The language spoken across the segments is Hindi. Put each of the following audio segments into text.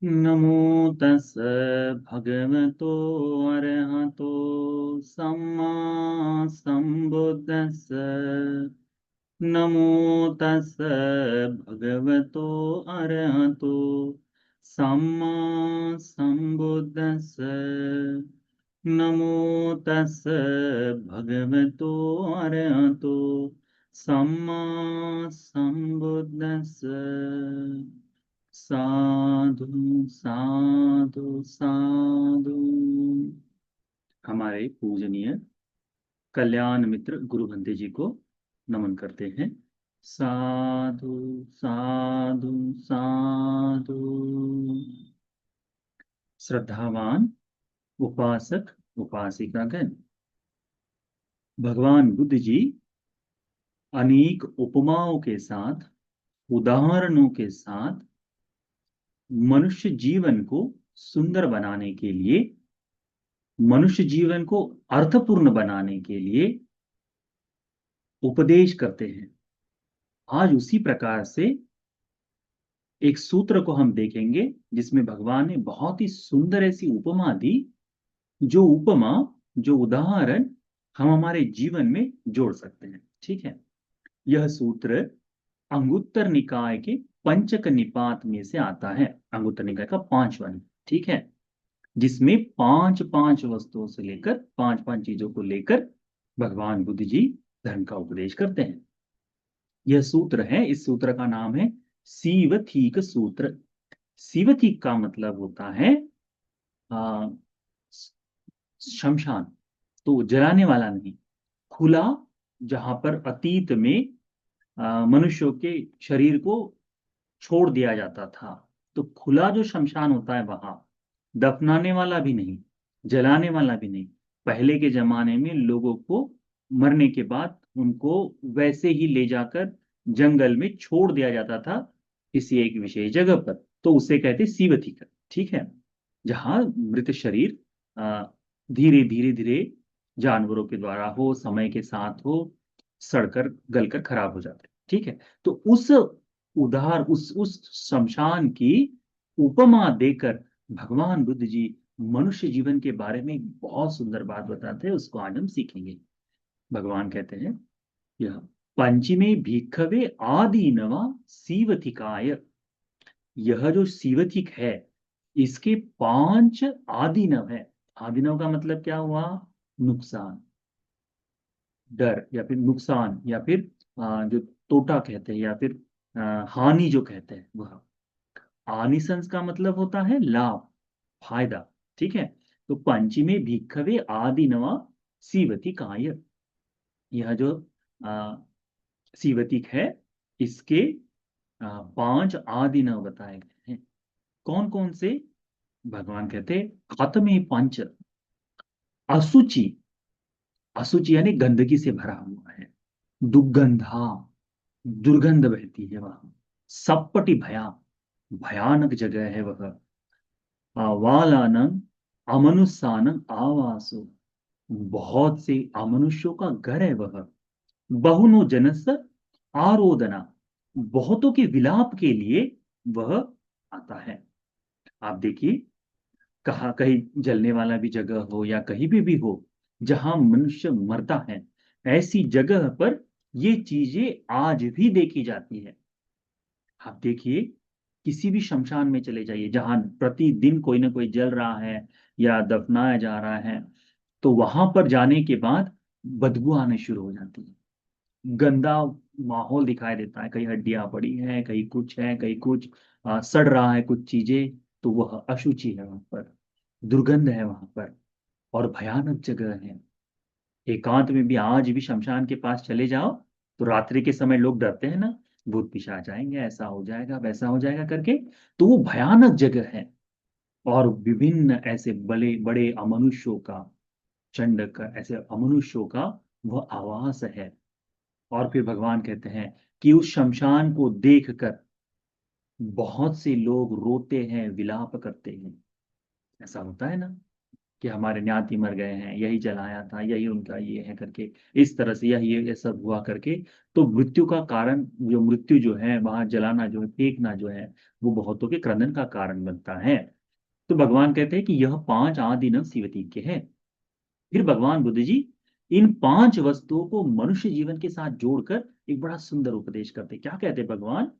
नमो तस् भगवतो अरहतो सम्मा सम्बुद्धस्स। नमो तस् भगवतो अरहतो सम्मा सम्बुद्धस्स। नमो तस् भगवतो अरहतो सम्मा सम्बुद्धस्स। साधु साधु साधु। हमारे पूजनीय कल्याण मित्र गुरु भंते जी को नमन करते हैं। साधु साधु साधु। श्रद्धावान उपासक उपासिकागण, भगवान बुद्ध जी अनेक उपमाओं के साथ, उदाहरणों के साथ मनुष्य जीवन को सुंदर बनाने के लिए, मनुष्य जीवन को अर्थपूर्ण बनाने के लिए उपदेश करते हैं। आज उसी प्रकार से एक सूत्र को हम देखेंगे जिसमें भगवान ने बहुत ही सुंदर ऐसी उपमा दी, जो उपमा, जो उदाहरण हम हमारे जीवन में जोड़ सकते हैं। ठीक है, यह सूत्र अंगुत्तर निकाय के पंचक निपात में से आता है। अंगुत्तर निकाय का 5वां, ठीक है, जिसमें पांच पांच वस्तुओं से लेकर, पांच पांच चीजों को लेकर भगवान बुद्ध जी धर्म का उपदेश करते हैं। यह सूत्र है, इस सूत्र का नाम है सीवथीक सूत्र। सीवथीक का मतलब होता है आ, शमशान, तो जलाने वाला नहीं, खुला, जहां पर अतीत में मनुष्यों के शरीर को छोड़ दिया जाता था। तो खुला जो शमशान होता है, वहां दफनाने वाला भी नहीं, जलाने वाला भी नहीं। पहले के जमाने में लोगों को मरने के बाद उनको वैसे ही ले जाकर जंगल में छोड़ दिया जाता था, किसी एक विशेष जगह पर, तो उसे कहते सीवतिका। ठीक है, जहां मृत शरीर धीरे धीरे धीरे जानवरों के द्वारा हो, समय के साथ हो, सड़कर गलकर खराब हो जाते। ठीक है, तो उस शमशान की उपमा देकर भगवान बुद्ध जी मनुष्य जीवन के बारे में एक बहुत सुंदर बात बताते हैं, उसको आज हम सीखेंगे। भगवान कहते हैं, यह पंचमे भिक्खवे आदिनवा सीवतिकाय। यह जो सीवतिक है, इसके 5 आदिनव है। आदिनव का मतलब क्या हुआ? नुकसान, डर, या फिर नुकसान, या फिर जो तोटा कहते हैं, या फिर हानि जो कहते हैं वह। आनिसंस का मतलब होता है लाभ, फायदा। ठीक है, तो पंचमे भिक्खवे आदिनवा सीवतिकाय। यह जो आ, सीवतिक है, इसके 5 आदिनव बताए गए हैं। कौन कौन से? भगवान कहते, खत्मे पंच। असुचि, असुचि यानी गंदगी से भरा हुआ है। दुर्गंधा, दुर्गंध बहती है वहां। सपटी भया, भयानक जगह है वह। वालानंग अमनुष्यानंग आवासो, बहुत से अमनुष्यों का घर है वह। बहुनो जनस आरोदना, बहुतों के विलाप के लिए वह आता है। आप देखिए, कहा कहीं जलने वाला भी जगह हो या कहीं भी हो जहां मनुष्य मरता है, ऐसी जगह पर ये चीजें आज भी देखी जाती है। आप देखिए, किसी भी शमशान में चले जाइए जहां प्रतिदिन कोई ना कोई जल रहा है या दफनाया जा रहा है, तो वहां पर जाने के बाद बदबू आने शुरू हो जाती है। गंदा माहौल दिखाई देता है, कहीं हड्डियां पड़ी हैं, कहीं कुछ है, कहीं कुछ सड़ रहा है कुछ चीजें। तो वह अशुचि है वहां पर, दुर्गंध है वहां पर, और भयानक जगह है। एकांत में भी आज भी शमशान के पास चले जाओ तो रात्रि के समय लोग डरते हैं ना, भूत पिशाच आएंगे, ऐसा हो जाएगा, वैसा हो जाएगा करके। तो वो भयानक जगह है, और विभिन्न ऐसे बड़े बड़े अमनुष्यों का, चंड का, ऐसे अमनुष्यों का वह आवास है। और फिर भगवान कहते हैं कि उस शमशान को देखकर बहुत से लोग रोते हैं, विलाप करते हैं। ऐसा होता है ना, कि हमारे न्याती मर गए हैं, यही जलाया था, यही उनका ये है करके, इस तरह से यही ये सब हुआ करके। तो मृत्यु का कारण, जो मृत्यु जो है वहां जलाना जो है, फेंकना जो है, वो बहुतों के क्रंदन का कारण बनता है। तो भगवान कहते हैं कि यह पांच आदि नव सीवती के हैं। फिर भगवान बुद्ध जी इन पांच वस्तुओं को मनुष्य जीवन के साथ जोड़कर एक बड़ा सुंदर उपदेश करते हैं। क्या कहते हैं भगवान?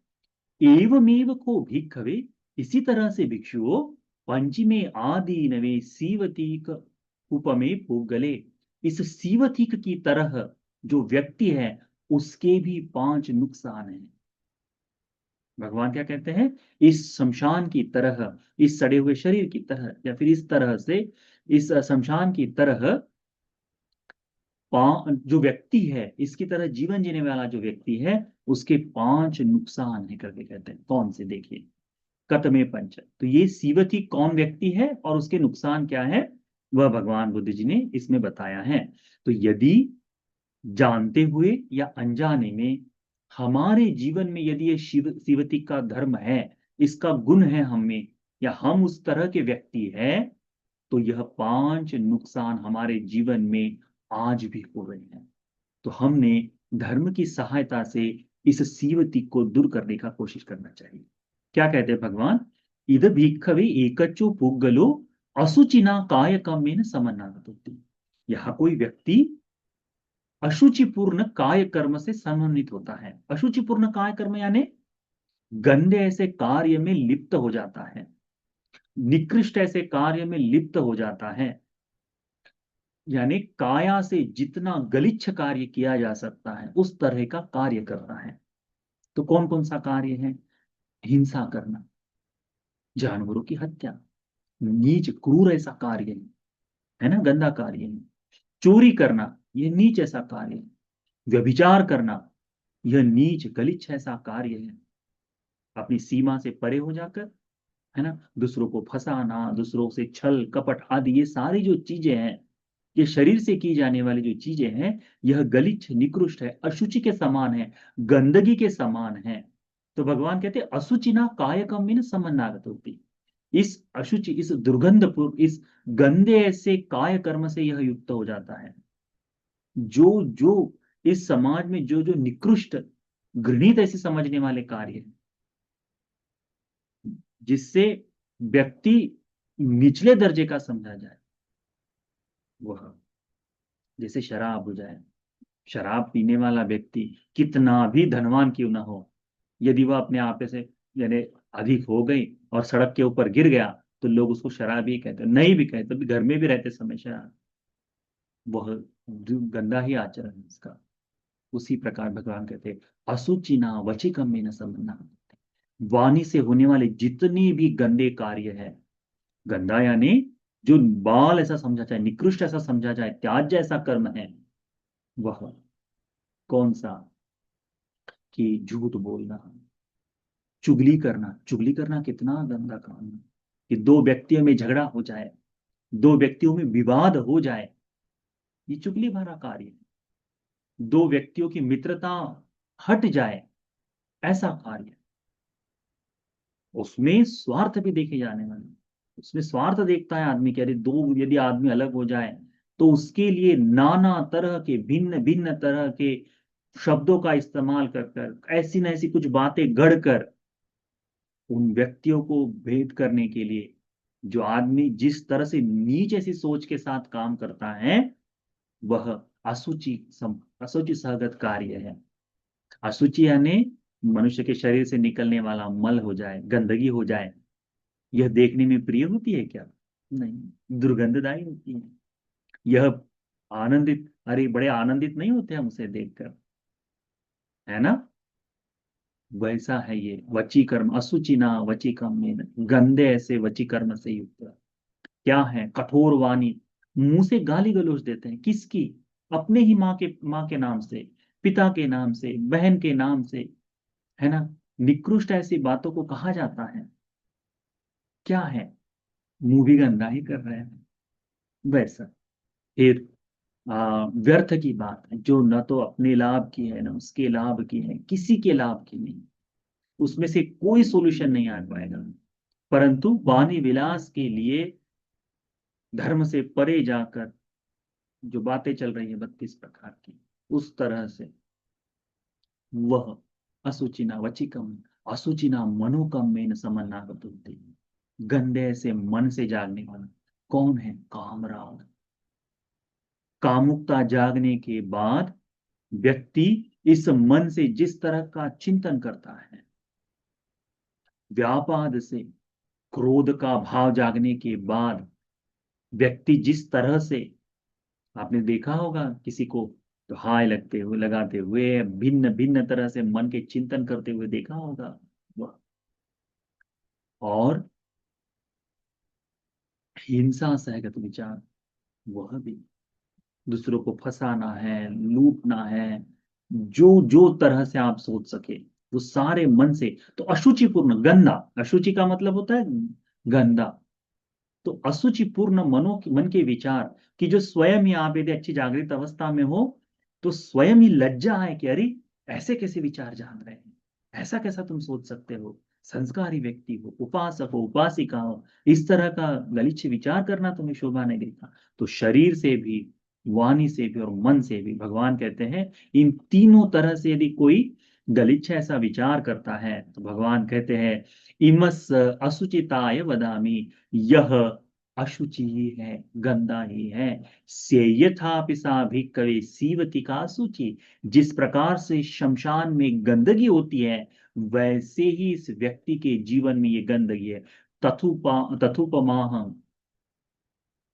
एवमेव को भिक्खवे, इसी तरह से भिक्षुओं, पंचमे आदि नवे सीवतीक उपमे पुगले, इस सीवतीक की तरह जो व्यक्ति है उसके भी पांच नुकसान हैं। भगवान क्या कहते हैं? इस शमशान की तरह, इस सड़े हुए शरीर की तरह, या फिर इस तरह से, इस शमशान की तरह जो व्यक्ति है, इसकी तरह जीवन जीने वाला जो व्यक्ति है, उसके पांच नुकसान है करके कहते हैं। कौन से? देखिए, कतमे पंच, तो ये सीवती कौन व्यक्ति है और उसके नुकसान क्या है, वह भगवान बुद्ध जी ने इसमें बताया है। तो यदि जानते हुए या अनजाने में हमारे जीवन में यदि ये सीवती का धर्म है, इसका गुण है हम में, या हम उस तरह के व्यक्ति हैं, तो यह पांच नुकसान हमारे जीवन में आज भी हो रहे हैं। तो हमने धर्म की सहायता से इस सीवती को दूर करने का कोशिश करना चाहिए। क्या कहते हैं भगवान? इद भिक्खवे एकच्चो पुग्गलो असुचिना काय कम्मेन समन्नागतोति। यह कोई व्यक्ति अशुचिपूर्ण काय कर्म से समन्वित होता है। अशुचिपूर्ण काय कर्म यानी गंदे ऐसे कार्य में लिप्त हो जाता है, निकृष्ट ऐसे कार्य में लिप्त हो जाता है, यानी काया से जितना गलिच्छ कार्य किया जा सकता है उस तरह का कार्य करता है। तो कौन कौन सा कार्य है? हिंसा करना, जानवरों की हत्या, नीच क्रूर ऐसा कार्य है ना, गंदा कार्य है। चोरी करना, यह नीच ऐसा कार्य है। व्यभिचार करना, यह नीच गलिच्छ ऐसा कार्य है। अपनी सीमा से परे हो जाकर, है ना, दूसरों को फंसाना, दूसरों से छल कपट आदि, ये सारी जो चीजें हैं, ये शरीर से की जाने वाली जो चीजें हैं, यह गलिच्छ निकृष्ट है, अशुचि के समान है, गंदगी के समान है। तो भगवान कहते हैं असुचिना कायकम में समन्नागत होती, इस अशुचि, इस दुर्गंधपूर्ण, इस गंदे ऐसे काय कर्म से यह युक्त हो जाता है। जो जो इस समाज में जो जो निकृष्ट, घृणित ऐसे समझने वाले कार्य हैं, जिससे व्यक्ति निचले दर्जे का समझा जाए, वह, जैसे शराब हो जाए। शराब पीने वाला व्यक्ति कितना भी धनवान क्यों ना हो, यदि वह अपने आप से यानी अधिक हो गई और सड़क के ऊपर गिर गया, तो लोग उसको शराबी कहते, नहीं भी कहते, तो घर में भी रहते समय शराब, वह गंदा ही आचरण है इसका। उसी प्रकार भगवान कहते हैं असुचिना वचिकम में न संबंधा, वाणी से होने वाले जितने भी गंदे कार्य है, गंदा यानी जो बाल ऐसा समझा जाए, निकृष्ट ऐसा समझा जाए, त्याज्य ऐसा कर्म है, वह कौन सा? कि झूठ बोलना, चुगली करना कितना गंदा काम है। कि दो व्यक्तियों में झगड़ा हो जाए, दो व्यक्तियों में विवाद हो जाए, ये चुगली भरा कार्य है। दो व्यक्तियों की मित्रता हट जाए, ऐसा कार्य, उसमें स्वार्थ भी देखे जाने वाले, उसमें स्वार्थ देखता है आदमी कि अरे दो यदि आदमी अलग हो जाए, तो उसके लिए नाना तरह के, भिन्न भिन्न तरह के शब्दों का इस्तेमाल कर कर, ऐसी न ऐसी कुछ बातें गढ़ कर उन व्यक्तियों को भेद करने के लिए, जो आदमी जिस तरह से नीच ऐसी सोच के साथ काम करता है, वह असुचि सहगत कार्य है। अशुचि यानी मनुष्य के शरीर से निकलने वाला मल हो जाए, गंदगी हो जाए, यह देखने में प्रिय होती है क्या? नहीं, दुर्गंधदायी होती है। यह आनंदित, अरे बड़े आनंदित नहीं होते हम उसे देखकर, है ना? वैसा है ये वची कर्म, असुचिना वची कर्म में, गंदे ऐसे वची कर्म से युक्त। क्या है? कठोर वाणी, मुंह से गाली गलौज देते हैं, किसकी? अपने ही माँ के नाम से, पिता के नाम से, बहन के नाम से, है ना? निकृष्ट ऐसी बातों को कहा जाता है। क्या है? मुंह भी गंदा ही कर रहे हैं। वैसा फिर व्यर्थ की बात है, जो न तो अपने लाभ की है, न उसके लाभ की है, किसी के लाभ की नहीं, उसमें से कोई सोल्यूशन नहीं आ पाएगा। परंतु वाणी विलास के लिए धर्म से परे जाकर जो बातें चल रही है 32 प्रकार की, उस तरह से वह असुचिना वचिकम असुचिना मनोकम में समन्नागत होती है। गंदे से मन से जागने वाला कौन है? कामराग। कामुकता जागने के बाद व्यक्ति इस मन से जिस तरह का चिंतन करता है, व्यापाद से क्रोध का भाव जागने के बाद व्यक्ति जिस तरह से, आपने देखा होगा किसी को तो हाय लगते हुए लगाते हुए भिन्न भिन्न तरह से मन के चिंतन करते हुए देखा होगा वह। और हिंसा सहगत विचार, वह भी दूसरों को फंसाना है, लूटना है, जो जो तरह से आप सोच सके वो सारे मन से। तो अशुचिपूर्ण गंदा, अशुचि का मतलब होता है गंदा। तो अशुचिपूर्ण मन के विचार कि जो स्वयं ही आप यदि अच्छी जागृत अवस्था में हो तो स्वयं ही लज्जा है कि अरे ऐसे कैसे विचार जान रहे हैं, ऐसा कैसा तुम सोच सकते हो, संस्कारी व्यक्ति हो, उपासक हो, उपासिका हो, इस तरह का गलीच विचार करना तुम्हें शोभा नहीं देता। तो शरीर से भी, वाणी से भी और मन से भी भगवान कहते हैं इन तीनों तरह से यदि कोई गलिच्छ ऐसा विचार करता है तो भगवान कहते हैं इमस असुचिताय वदामि, यह अशुचि ही है, गंदा ही है। से यथा पिसा भिक्खवे सीवति का शुचि, जिस प्रकार से शमशान में गंदगी होती है वैसे ही इस व्यक्ति के जीवन में ये गंदगी है। तथुपमाह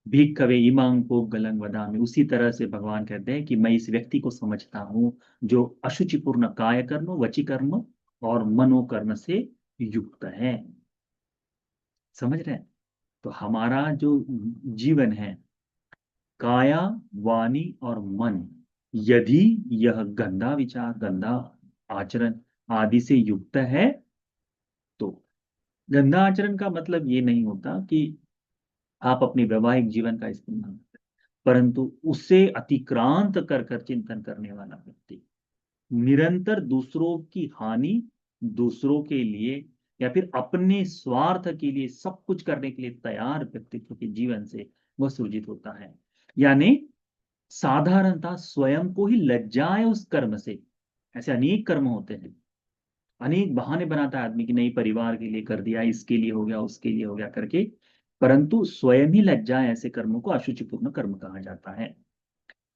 भिक्खवे इमां को गलंग वदामि, उसी तरह से भगवान कहते हैं कि मैं इस व्यक्ति को समझता हूं जो अशुचिपूर्ण काय कर्म, वची कर्म और मनोकर्म से युक्त है। समझ रहे हैं? तो हमारा जो जीवन है, काया, वाणी और मन, यदि यह गंदा विचार, गंदा आचरण आदि से युक्त है तो, गंदा आचरण का मतलब ये नहीं होता कि आप अपने वैवाहिक जीवन का इस्तेमाल करें, परंतु उससे अतिक्रांत कर कर चिंतन करने वाला व्यक्ति, निरंतर दूसरों की हानि, दूसरों के लिए या फिर अपने स्वार्थ के लिए सब कुछ करने के लिए तैयार व्यक्तित्व के जीवन से वह सृजित होता है। यानी साधारणतः स्वयं को ही लज्जाए उस कर्म से। ऐसे अनेक कर्म होते हैं, अनेक बहाने बनाता है आदमी कि नहीं परिवार के लिए कर दिया, इसके लिए हो गया, उसके लिए हो गया करके, परंतु स्वयं ही लज्जाए ऐसे कर्मों को अशुचिपूर्ण कर्म कहा जाता है।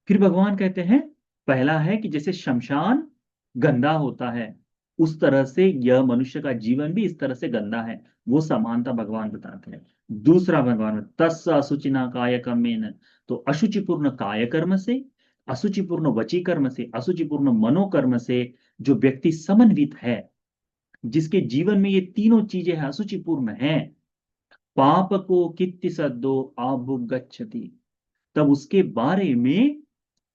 फिर भगवान कहते हैं पहला है कि जैसे शमशान गंदा होता है उस तरह से यह मनुष्य का जीवन भी इस तरह से गंदा है, वो समानता भगवान बताते हैं। दूसरा भगवान तस् अशुचिना काय कर्मेन, तो अशुचिपूर्ण काय कर्म से, अशुचिपूर्ण वची कर्म से, अशुचिपूर्ण मनोकर्म से जो व्यक्ति समन्वित है, जिसके जीवन में ये तीनों चीजें हैं, अशुचिपूर्ण हैं, पाप को कित्ति सद्दो आभुगच्छति, तब उसके बारे में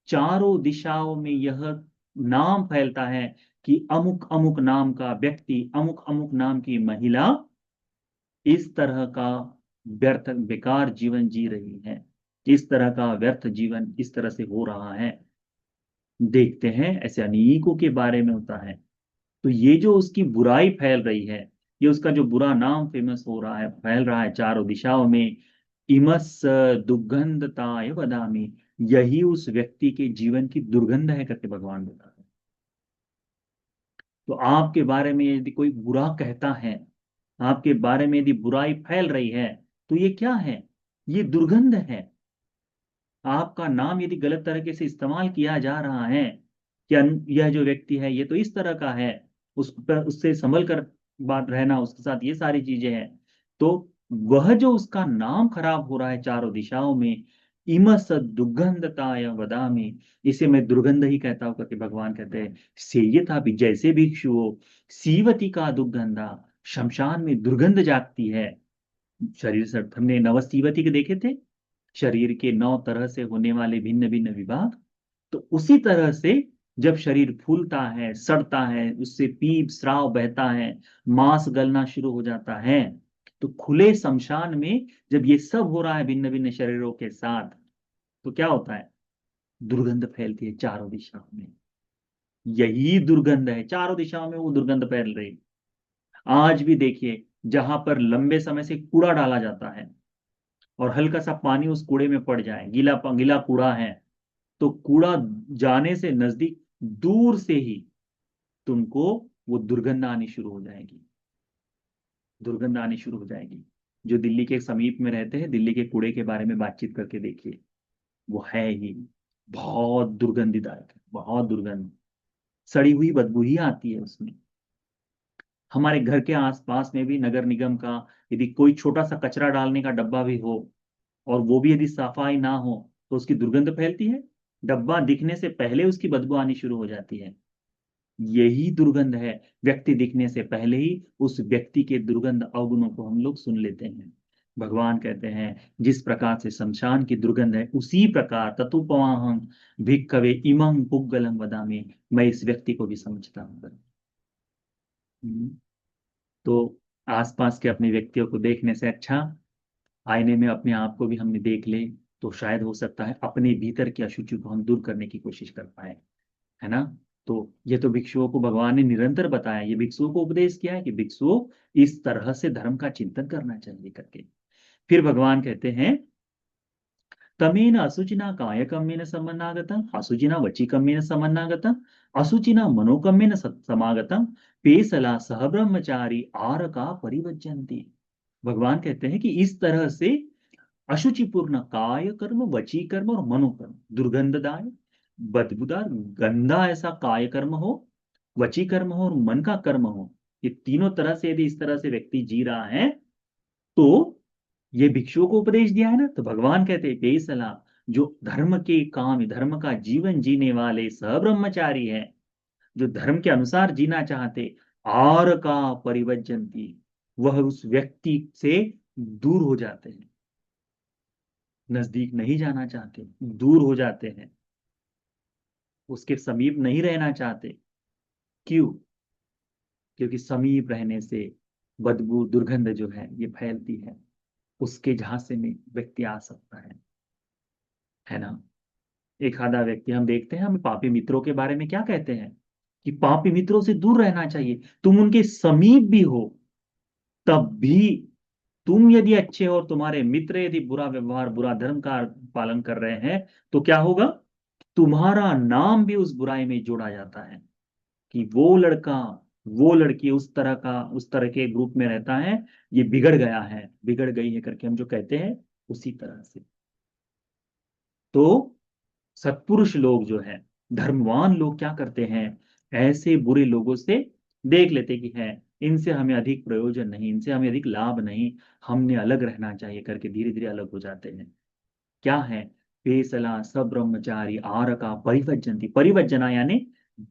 चारों दिशाओं में यह नाम फैलता है कि अमुक अमुक नाम का व्यक्ति, अमुक अमुक नाम की महिला इस तरह का व्यर्थ बेकार जीवन जी रही है, इस तरह का व्यर्थ जीवन इस तरह से हो रहा है। देखते हैं ऐसे अनेकों के बारे में होता है। तो ये जो उसकी बुराई फैल रही है, ये उसका जो बुरा नाम फेमस हो रहा है, फैल रहा है चारों दिशाओं में, इमस दुर्गंधताय वदामि, यही उस व्यक्ति के जीवन की दुर्गंध है करके भगवान बताते हैं। तो आपके बारे में यदि कोई बुरा कहता है, आपके बारे में यदि बुराई फैल रही है, तो ये क्या है? ये दुर्गंध है। आपका नाम यदि गलत तरीके से इस्तेमाल किया जा रहा है कि यह जो व्यक्ति है ये तो इस तरह का है, उस पर उससे संभल कर बात रहना, उसके साथ ये सारी चीजें हैं, तो वह जो उसका नाम खराब हो रहा है चारों दिशाओं में, इमस दुर्गंधताय वदामि, इसे मैं दुर्गंध ही कहता हूं करके भगवान कहते हैं। सेयथा भी जैसे भिक्षु हो, सीवती का दुर्गंधा, शमशान में दुर्गंध जागती है। शरीर से हमने नवसीवती के देखे थे, शरीर के 9 तरह से होने वाले भिन्न भिन्न विभाग, तो उसी तरह से जब शरीर फूलता है, सड़ता है, उससे पीप स्राव बहता है, मांस गलना शुरू हो जाता है, तो खुले शमशान में जब ये सब हो रहा है भिन्न भिन्न शरीरों के साथ, तो क्या होता है? दुर्गंध फैलती है चारों दिशाओं में। यही दुर्गंध है, चारों दिशाओं में वो दुर्गंध फैल रही। आज भी देखिए, जहां पर लंबे समय से कूड़ा डाला जाता है, और हल्का सा पानी उस कूड़े में पड़ जाए, गीला गीला कूड़ा है, तो कूड़ा जाने से नजदीक, दूर से ही तुमको वो दुर्गंध आनी शुरू हो जाएगी, दुर्गंध आनी शुरू हो जाएगी। जो दिल्ली के समीप में रहते हैं, दिल्ली के कूड़े के बारे में बातचीत करके देखिए, वो है ही बहुत दुर्गंधदायक है, बहुत दुर्गंध, सड़ी हुई बदबू ही आती है उसमें। हमारे घर के आसपास में भी नगर निगम का यदि कोई छोटा सा कचरा डालने का डब्बा भी हो, और वो भी यदि सफाई ना हो, तो उसकी दुर्गंध फैलती है, डब्बा दिखने से पहले उसकी बदबू आनी शुरू हो जाती है। यही दुर्गंध है, व्यक्ति दिखने से पहले ही उस व्यक्ति के दुर्गंध अवगुणों को हम लोग सुन लेते हैं। भगवान कहते हैं जिस प्रकार से शमशान की दुर्गंध है, उसी प्रकार ततुपवाहं भिक्खवे इमं पुग्गलं वदामि, मैं इस व्यक्ति को भी समझता हूँ। हम्म, तो आसपास के अपने व्यक्तियों को देखने से अच्छा आईने में अपने आप को भी हमने देख ले, तो शायद हो सकता है अपने भीतर की अशुचि को हम दूर करने की कोशिश कर पाए, है ना। तो ये तो भिक्षुओं को भगवान ने निरंतर बताया, ये भिक्षुओं को उपदेश किया है कि भिक्षुओं इस तरह से धर्म का चिंतन करना चाहिए करके। फिर भगवान कहते हैं तमेन अशुचिना कायकम्मेन समन्नागतम अशुचिना वचिकम्मेन समन्नागतम अशुचिना मनोकम्मेन समागतम पेसला सह ब्रह्मचारी आरका परिवज्जन्ति। भगवान कहते हैं कि इस तरह से अशुचिपूर्ण काय कर्म, वची कर्म और मनोकर्म, दुर्गंधदाय, बदबूदार, गंदा ऐसा काय कर्म हो, वची कर्म हो और मन का कर्म हो, ये तीनों तरह से यदि इस तरह से व्यक्ति जी रहा है, तो ये भिक्षुओं को उपदेश दिया है ना, तो भगवान कहते हैं बेसला, जो धर्म के काम, धर्म का जीवन जीने वाले सब्रह्मचारी है, जो धर्म के अनुसार जीना चाहते, आर का परिवज्जन्ति, वह उस व्यक्ति से दूर हो जाते हैं, नजदीक नहीं जाना चाहते, दूर हो जाते हैं, उसके समीप नहीं रहना चाहते। क्यों? क्योंकि समीप रहने से बदबू, दुर्गंध जो है ये फैलती है, उसके झांसे में व्यक्ति आ सकता है ना। एक आधा व्यक्ति हम देखते हैं, हम पापी मित्रों के बारे में क्या कहते हैं कि पापी मित्रों से दूर रहना चाहिए, तुम उनके समीप भी हो तब भी, तुम यदि अच्छे हो और तुम्हारे मित्र यदि बुरा व्यवहार, बुरा धर्म का पालन कर रहे हैं, तो क्या होगा, तुम्हारा नाम भी उस बुराई में जोड़ा जाता है कि वो लड़का, वो लड़की उस तरह का, उस तरह के ग्रुप में रहता है, ये बिगड़ गया है, बिगड़ गई है करके हम जो कहते हैं, उसी तरह से। तो सत्पुरुष लोग जो है, धर्मवान लोग क्या करते हैं, ऐसे बुरे लोगों से देख लेते कि है, इनसे हमें अधिक प्रयोजन नहीं, इनसे हमें अधिक लाभ नहीं, हमने अलग रहना चाहिए करके धीरे धीरे अलग हो जाते हैं। क्या है, पेसला सब ब्रह्मचारी आर का परिवज्जंती, परिवज्जना यानी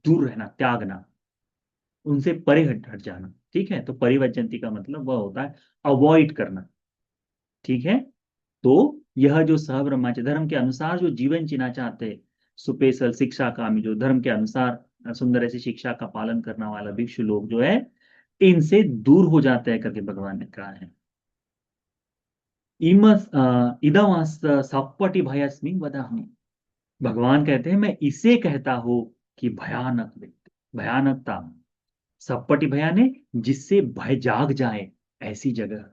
दूर रहना, त्यागना, उनसे परे हट हट जाना। ठीक है, तो परिवज्जंती का मतलब वह होता है अवॉइड करना। ठीक है, तो यह जो सहब्रह्मचर्य धर्म के अनुसार जो जीवन जीना चाहते, सुपेशल शिक्षा कामी, जो धर्म के अनुसार सुंदर ऐसी शिक्षा का पालन करने वाला भिक्षु लोग जो है, इनसे दूर हो जाते हैं करके भगवान ने कहा है। इमस इदम सपटी भयस्मि वदामि, भगवान कहते हैं मैं इसे कहता हूं कि भयानक व्यक्ति, भयानकता, सपटी भयाने, जिससे भय जाग जाए, ऐसी जगह।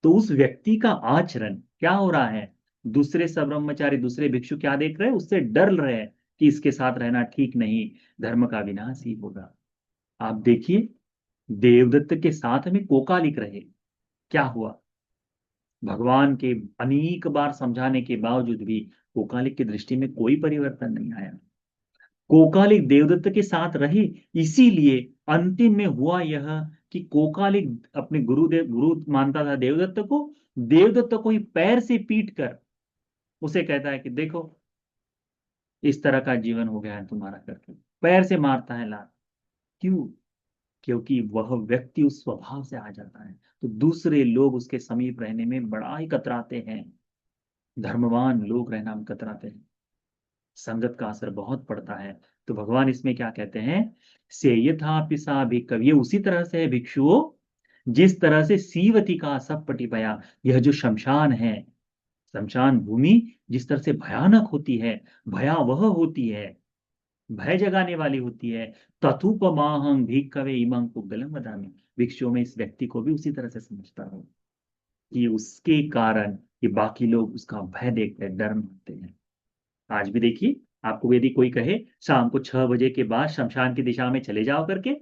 तो उस व्यक्ति का आचरण क्या हो रहा है, दूसरे सब ब्रह्मचारी, दूसरे भिक्षु क्या देख रहे हैं, उससे डर रहे हैं कि इसके साथ रहना ठीक नहीं, धर्म का विनाश ही होगा। आप देखिए, देवदत्त के साथ में कोकालिक रहे, क्या हुआ, भगवान के अनेक बार समझाने के बावजूद भी कोकालिक की दृष्टि में कोई परिवर्तन नहीं आया। कोकालिक देवदत्त के साथ रहे, इसीलिए अंतिम में हुआ यह कि कोकालिक अपने गुरुदेव, गुरु मानता था देवदत्त को, देवदत्त को ही पैर से पीट कर उसे कहता है कि देखो इस तरह का जीवन हो गया है तुम्हारा करके, पैर से मारता है लात। क्यों? क्योंकि वह व्यक्ति उस स्वभाव से आ जाता है, तो दूसरे लोग उसके समीप रहने में बड़ा ही कतराते हैं, धर्मवान लोग रहना में कतराते हैं, संगत का असर बहुत पड़ता है। तो भगवान इसमें क्या कहते हैं, से यथापि सा भी कवि, ये उसी तरह से है भिक्षुओं, जिस तरह से सीवती का सब पटिपया, यह जो शमशान है, शमशान भूमि जिस तरह से भयानक होती है, भयावह होती है, भय जगाने वाली होती है, तथुपमाहं भिक्खवे इमं पुग्गलम वदामि, भिक्षुओं में इस व्यक्ति को भी उसी तरह से समझता हूँ कि उसके कारण कि बाकी लोग उसका भय देखते हैं, डर मानते हैं। आज भी देखिए, आपको यदि कोई कहे शाम को 6 बजे के बाद शमशान की दिशा में चले जाओ करके,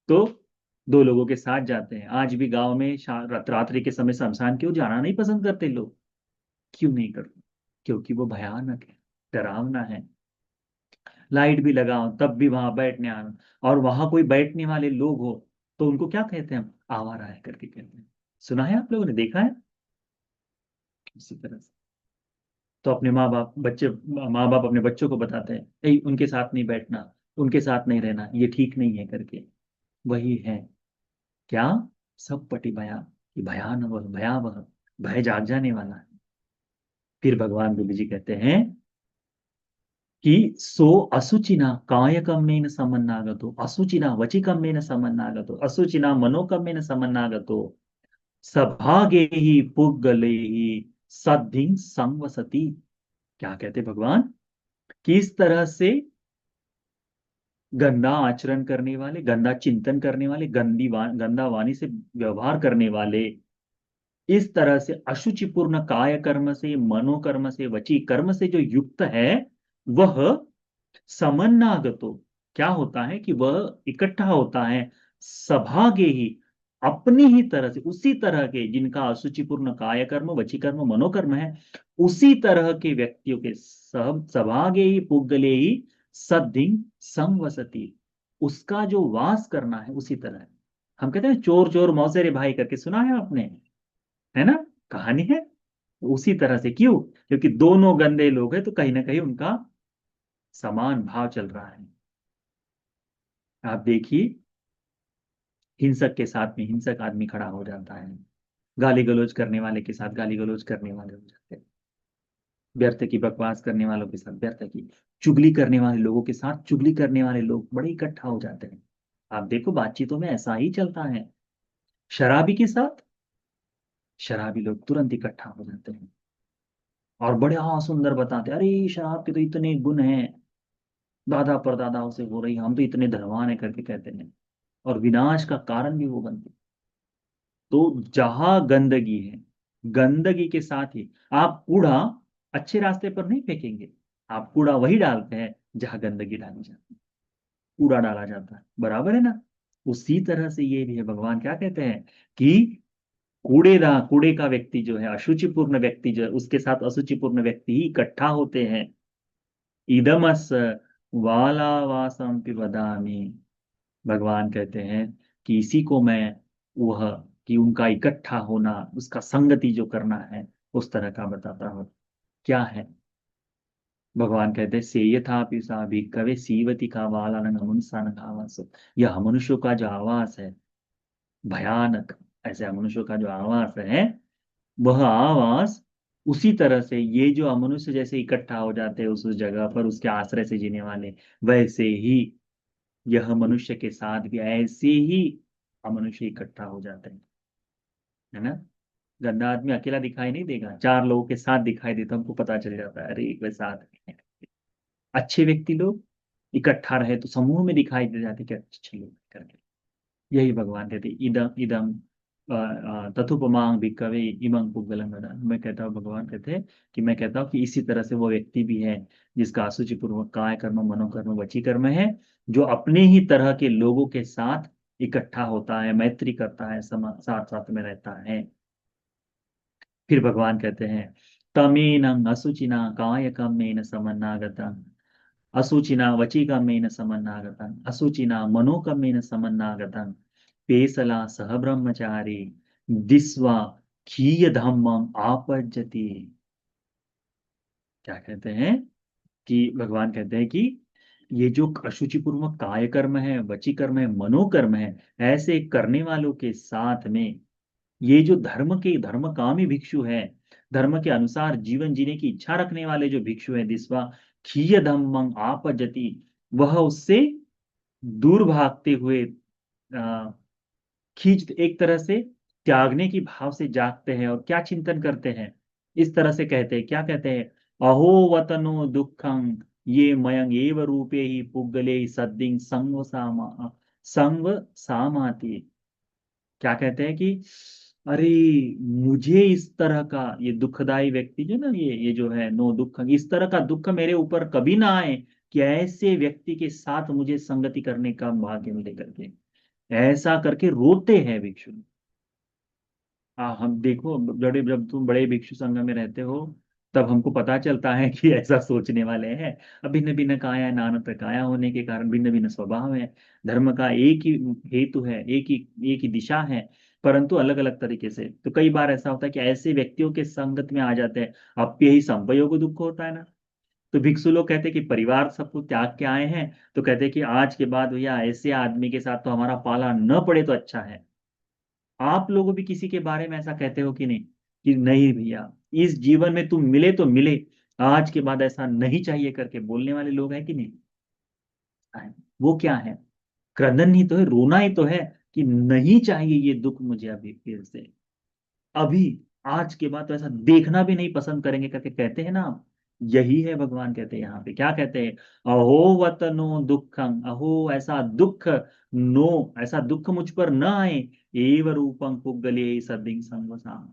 तो दो लोगों के साथ जाते हैं। आज भी गांव में रात्रि के समय शमशान क्यों जाना नहीं पसंद करते लोग? क्यों नहीं करते? क्योंकि वो भयानक है, डरावना है। लाइट भी लगाओ तब भी वहां बैठने आना, और वहां कोई बैठने वाले लोग हो तो उनको क्या कहते हैं हम? आवारा है करके कहते हैं। सुना है आप लोगों ने, देखा है? इसी तरह से तो अपने माँ बाप अपने बच्चों को बताते हैं, "ए, उनके साथ नहीं बैठना, उनके साथ नहीं रहना, ये ठीक नहीं है" करके। वही है क्या? सब पटी बया कि भयानक भयावह, भय जाग जाने वाला है। फिर भगवान बुद्ध जी कहते हैं कि सो अशुचिना कायकम्मेन समन्नागतो, अशुचिना वचिकम्मेन समन्नागतो, अशुचिना मनोकम्मेन समन्नागतो, सभागे ही पुग्गले ही सद्धिं संवसति। क्या कहते भगवान? किस तरह से गंदा आचरण करने वाले, गंदा चिंतन करने वाले, गंदा वाणी से व्यवहार करने वाले, इस तरह से अशुचिपूर्ण काय कर्म से, मनोकर्म से, वची कर्म से जो युक्त है, वह समन्नागतो, क्या होता है कि वह इकट्ठा होता है, सभागे ही, अपनी ही तरह से, उसी तरह के जिनका अशुचिपूर्ण काय कर्म, वची कर्म, मनोकर्म है, उसी तरह के व्यक्तियों के सब सभागे ही पुग्गले ही सद्धिं संवसति, उसका जो वास करना है उसी तरह है। हम कहते हैं चोर चोर मौसेरे भाई करके, सुना है आपने? है ना? कहानी है। उसी तरह से, क्यों? क्योंकि दोनों गंदे लोग हैं तो कहीं ना कहीं उनका समान भाव चल रहा है। आप देखिए, हिंसक के साथ में हिंसक आदमी खड़ा हो जाता है, गाली गलौज करने वाले के साथ गाली गलौज करने वाले हो जाते हैं, व्यर्थ की बकवास करने वालों के साथ व्यर्थ की, चुगली करने वाले लोगों के साथ चुगली करने वाले लोग बड़े इकट्ठा हो जाते हैं। आप देखो बातचीतों में ऐसा ही चलता है। शराबी के साथ शराबी लोग तुरंत इकट्ठा हो जाते हैं और बड़े सुंदर बताते हैं, अरे शराब के तो इतने गुण हैं, दादा परदादाओं से हो रही, हम तो इतने धनवान है करके कहते हैं, और विनाश का कारण भी वो बनते हैं। तो जहां गंदगी है, गंदगी के साथ ही आप कूड़ा अच्छे रास्ते पर नहीं फेंकेंगे, आप कूड़ा वही डालते हैं जहां गंदगी डाली जाती है, कूड़ा डाला जाता है, बराबर है ना? उसी तरह से ये भी है। भगवान क्या कहते हैं कि कूड़े का व्यक्ति जो है, अशुचिपूर्ण व्यक्ति जो है, उसके साथ अशुचिपूर्ण व्यक्ति ही इकट्ठा होते हैं। इदमस वालावासम पिबदामि, भगवान कहते हैं कि इसी को मैं, वह कि उनका इकट्ठा होना, उसका संगति जो करना है, उस तरह का बताता हूँ। क्या है? भगवान कहते हैं से यथापि सा भी कवे सीवती का वाला नमुनसा न आवास, यह मनुष्यों का जो आवास है भयानक, ऐसे मनुष्यों का जो आवास है, वह आवास उसी तरह से ये जो अमनुष्य जैसे इकट्ठा हो जाते हैं उस जगह पर, उसके आश्रय से जीने वाले, वैसे ही यह मनुष्य के साथ भी ऐसे ही अमनुष्य इकट्ठा हो जाते हैं। है ना? गंदा आदमी अकेला दिखाई नहीं देगा, चार लोगों के साथ दिखाई देता, हमको पता चल जाता है, अरे एक वे साथ हैं। अच्छे व्यक्ति लोग इकट्ठा रहे तो समूह में दिखाई दे जाते कि अच्छे लोग करके। यही भगवान कहते, इदम इदम तथुपमांग भिक्खवे इमं पुग्गलम वद। मैं कहता हूँ, भगवान कहते हैं कि मैं कहता हूँ कि इसी तरह से वो व्यक्ति भी है जिसका असुचि पूर्वक काय कर्म, मनोकर्म, वची कर्म है, जो अपने ही तरह के लोगों के साथ इकट्ठा होता है, मैत्री करता है, साथ साथ में रहता है। फिर भगवान कहते हैं तमेन असुचिना काय कर्मेण समन्नागतम, अशुचिना वचिकम्मेन समन्नागतम्, अशुचिना मनोकम्मेन समन्नागतम्, पेसला सह ब्रह्मचारी दिस्वा खीय धम्मम आपज्जति। क्या कहते हैं कि भगवान कहते हैं कि ये जो अशुचिपूर्वक काय कर्म है, वची कर्म है, मनोकर्म है, ऐसे करने वालों के साथ में ये जो धर्मकामी भिक्षु है, धर्म के अनुसार जीवन जीने की इच्छा रखने वाले जो भिक्षु है, दिस्वा खीय धम्मं आपजति, वह उससे दूर भागते हुए, आ, खींच एक तरह से त्यागने की भाव से जागते हैं, और क्या चिंतन करते हैं? इस तरह से कहते हैं, क्या कहते हैं? अहो वतनो दुखं ये मयंग एव रूपे ही पुग्गले सद्दिं संग सामाति। क्या कहते हैं कि अरे मुझे इस तरह का ये दुखदाई व्यक्ति जो ना, ये जो है नो दुख, इस तरह का दुख मेरे ऊपर कभी ना आए कि ऐसे व्यक्ति के साथ मुझे संगति करने का भाग्य मिले करके, ऐसा करके रोते हैं भिक्षु। हाँ, हम देखो बड़े, जब तुम बड़े भिक्षु संघ में रहते हो तब हमको पता चलता है कि ऐसा सोचने वाले हैं। अब भिन्न भिन्न काया नाना प्रकाया होने के कारण भिन्न भिन्न स्वभाव है। धर्म का एक ही हेतु है, एक ही दिशा है, परंतु अलग अलग तरीके से। तो कई बार ऐसा होता है कि ऐसे व्यक्तियों के संगत में आ जाते हैं, अब यही संभव दुख होता है ना। तो भिक्षु लोग कहते हैं कि परिवार सब कुछ त्याग के आए हैं, तो कहते हैं कि आज के बाद भैया ऐसे आदमी के साथ तो हमारा पाला न पड़े तो अच्छा है। आप लोग भी किसी के बारे में ऐसा कहते हो कि नहीं, कि नहीं भैया इस जीवन में तुम मिले तो मिले, आज के बाद ऐसा नहीं चाहिए करके बोलने वाले लोग हैं कि नहीं? है। वो क्या है? क्रंदन ही तो है, रोना ही तो है कि नहीं चाहिए ये दुख मुझे अभी फिर से, अभी आज के बाद तो ऐसा देखना भी नहीं पसंद करेंगे करके कहते हैं ना आप। यही है भगवान कहते हैं यहाँ पे, क्या कहते हैं? अहो वतनो दुखं, अहो ऐसा दुख, नो ऐसा दुख मुझ पर न आए, एव रूपं पुग्गले सद्दिं संवसाम,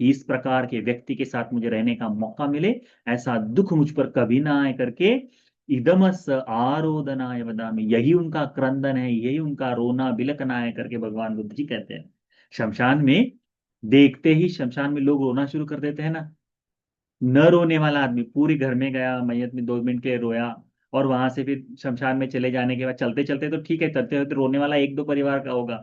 इस प्रकार के व्यक्ति के साथ मुझे रहने का मौका मिले, ऐसा दुख मुझ पर कभी ना आए करके, इदमस आरोदनाय वदामि, यही उनका क्रंदन है, यही उनका रोना बिलखना है करके भगवान बुद्ध जी कहते हैं। शमशान में देखते ही शमशान में लोग रोना शुरू कर देते हैं ना। न रोने वाला आदमी पूरी घर में गया, मैयत में 2 मिनट के लिए रोया, और वहां से फिर शमशान में चले जाने के बाद चलते चलते तो ठीक है, चलते चलते रोने वाला एक दो परिवार का होगा,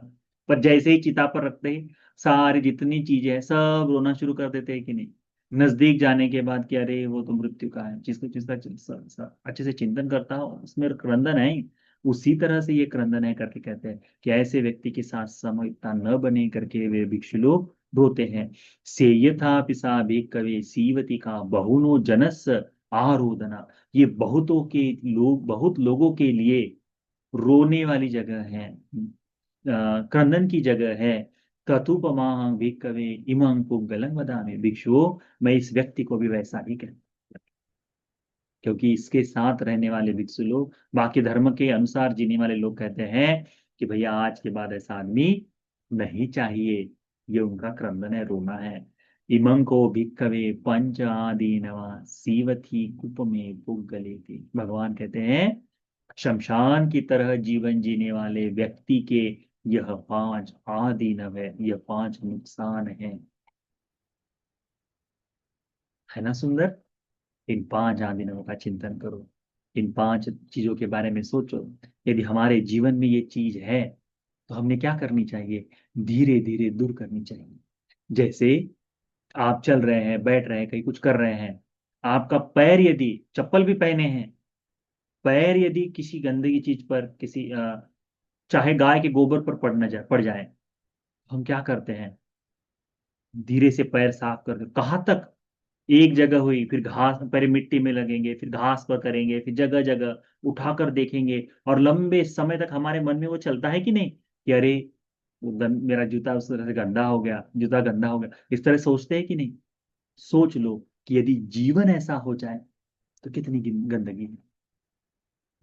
पर जैसे ही चिता पर रखते ही सारी जितनी चीजें हैं सब रोना शुरू कर देते हैं कि नहीं? नजदीक जाने के बाद कि अरे वो तो मृत्यु का है, जिसको जिसका अच्छे से चिंतन करता हो उसमें क्रंदन है ही। उसी तरह से ये क्रंदन है करके कहते हैं कि ऐसे व्यक्ति के साथ समय इतना न बने करके वे भिक्षु लोग रोते हैं। से यथा पिसा कवे सीवती का बहुनो जनस आरोदना, ये बहुतों के लोग, बहुत लोगों के लिए रोने वाली जगह है, क्रंदन की जगह है। तथुपमा भिक्खवे इमं पुग्गलं वदामि, भिक्षुओं मैं इस व्यक्ति को भी वैसा ही कहता, क्योंकि इसके साथ रहने वाले भिक्षु लोग, बाकी धर्म के अनुसार जीने वाले लोग कहते हैं कि भैया आज के बाद ऐसा आदमी नहीं चाहिए, ये उनका क्रंदन है, रोना है। इमं को भिक्खवे पंच आदि नवा सीवथी कुप में पुग्गले थी, भगवान कहते हैं शमशान की तरह जीवन जीने वाले व्यक्ति के यह 5 आदि नव है, यह 5 नुकसान है ना सुंदर? इन 5 आदिनों का चिंतन करो, इन 5 चीजों के बारे में सोचो। यदि हमारे जीवन में ये चीज है तो हमने क्या करनी चाहिए? धीरे धीरे दूर करनी चाहिए। जैसे आप चल रहे हैं, बैठ रहे हैं, कहीं कुछ कर रहे हैं, आपका पैर यदि, चप्पल भी पहने हैं, पैर यदि किसी गंदगी चीज पर, किसी चाहे गाय के गोबर पर पड़ जाए, तो हम क्या करते हैं? धीरे से पैर साफ करके, कहाँ तक? एक जगह हुई, फिर घास, पहले मिट्टी में लगेंगे, फिर घास पर करेंगे, फिर जगह जगह उठाकर देखेंगे, और लंबे समय तक हमारे मन में वो चलता है कि नहीं कि अरे वो मेरा जूता उस तरह से गंदा हो गया, जूता गंदा हो गया, इस तरह सोचते हैं कि नहीं? सोच लो कि यदि जीवन ऐसा हो जाए तो कितनी गंदगी है,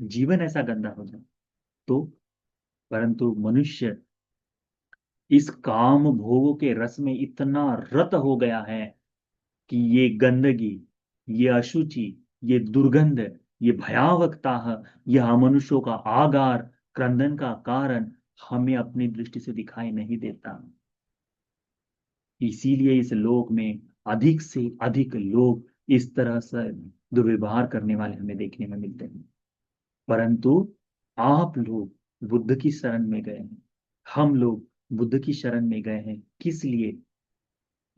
जीवन ऐसा गंदा हो जाए तो। परंतु मनुष्य इस काम भोगों के रस में इतना रत हो गया है कि ये गंदगी, ये अशुचि, ये दुर्गंध, ये भयावहता, यह मनुष्यों का आगार, क्रंदन का कारण हमें अपनी दृष्टि से दिखाई नहीं देता। इसीलिए इस लोक में अधिक से अधिक लोग इस तरह से दुर्व्यवहार करने वाले हमें देखने में मिलते हैं। परंतु आप लोग बुद्ध की शरण में गए हैं, हम लोग बुद्ध की शरण में गए हैं किस लिए?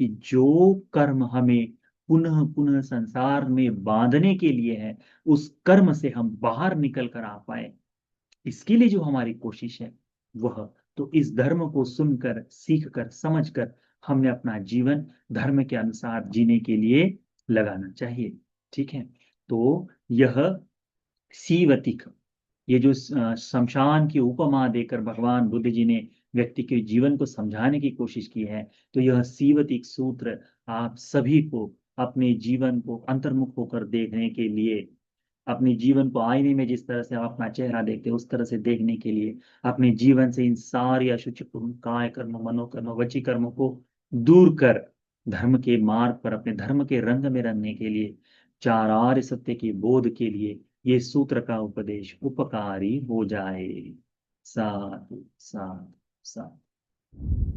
कि जो कर्म हमें पुनः पुनः संसार में बांधने के लिए है, उस कर्म से हम बाहर निकल कर आ पाए, इसके लिए जो हमारी कोशिश है वह, तो इस धर्म को सुनकर, सीख कर, समझ कर हमने अपना जीवन धर्म के अनुसार जीने के लिए लगाना चाहिए। ठीक है? तो यह सीवतिक, ये जो शमशान की उपमा देकर भगवान बुद्ध जी ने व्यक्ति के जीवन को समझाने की कोशिश की है, तो यह सीवतिक सूत्र आप सभी को अपने जीवन को अंतर्मुख होकर देखने के लिए, अपने जीवन को आईने में जिस तरह से हम अपना चेहरा देखते हैं उस तरह से देखने के लिए, अपने जीवन से इन सारी अशुचि काय कर्म, मनोकर्म, वची कर्मों को दूर कर धर्म के मार्ग पर अपने धर्म के रंग में रंगने के लिए, चार आर्य सत्य के बोध के लिए ये सूत्र का उपदेश उपकारी हो जाए। साधु साधु साधु।